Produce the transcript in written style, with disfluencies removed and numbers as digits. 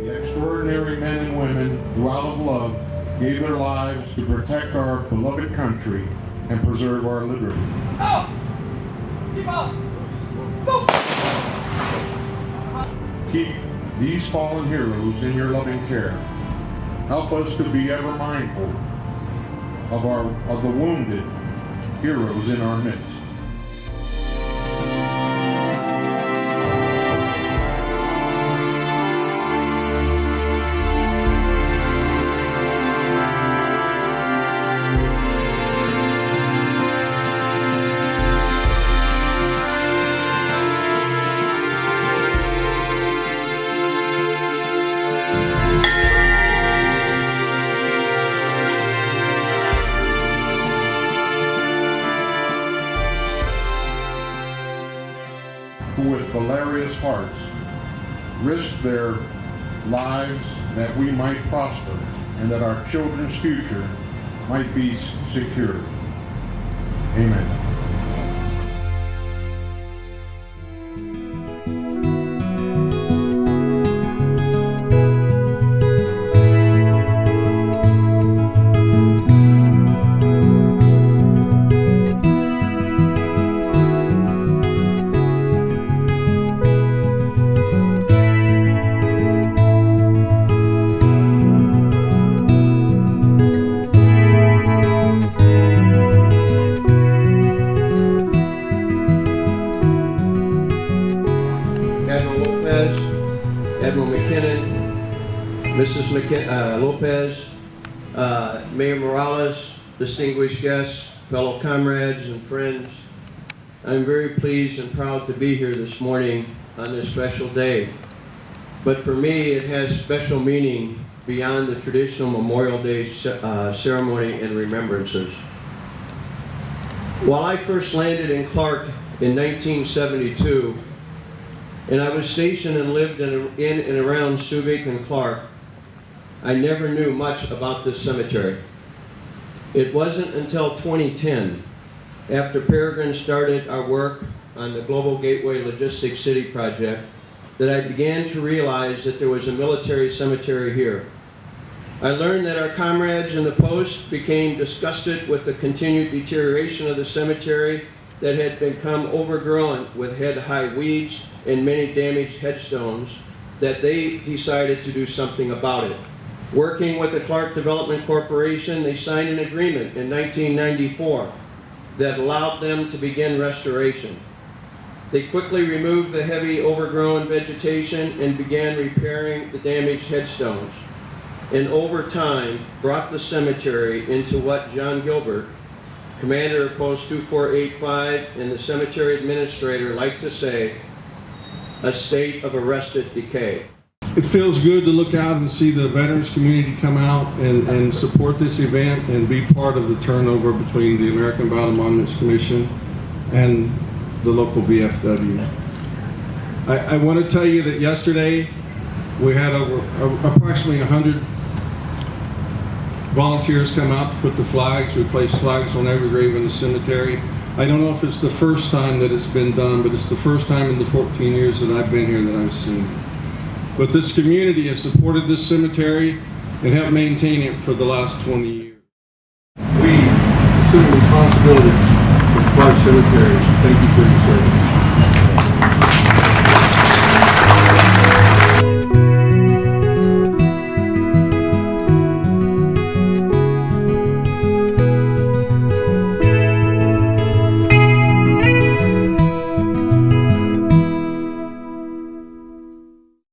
the extraordinary men and women who, out of love, gave their lives to protect our beloved country and preserve our liberty. Keep these fallen heroes in your loving care. Help us to be ever mindful of the wounded heroes in our midst. Who with valerious hearts risked their lives that we might prosper and that our children's future might be secure. Amen. Admiral McKinnon, Mrs. Lopez, Mayor Morales, distinguished guests, fellow comrades and friends. I'm very pleased and proud to be here this morning on this special day. But for me, it has special meaning beyond the traditional Memorial Day ceremony and remembrances. While I first landed in Clark in 1972, and I was stationed and lived in and around Subic and Clark, I never knew much about this cemetery. It wasn't until 2010, after Peregrine started our work on the Global Gateway Logistics City project, that I began to realize that there was a military cemetery here. I learned that our comrades in the post became disgusted with the continued deterioration of the cemetery that had become overgrown with head-high weeds and many damaged headstones, that they decided to do something about it. Working with the Clark Development Corporation, they signed an agreement in 1994 that allowed them to begin restoration. They quickly removed the heavy overgrown vegetation and began repairing the damaged headstones, and over time brought the cemetery into what John Gilbert, Commander of Post 2485, and the cemetery administrator like to say, a state of arrested decay. It feels good to look out and see the veterans community come out and support this event and be part of the turnover between the American Battle Monuments Commission and the local VFW. I want to tell you that yesterday we had approximately 100 volunteers come out to put the flags. We placed flags on every grave in the cemetery. I don't know if it's the first time that it's been done, but it's the first time in the 14 years that I've been here that I've seen it. But this community has supported this cemetery and helped maintain it for the last 20 years. We assume responsibility for Clark Cemetery. Thank you for your service.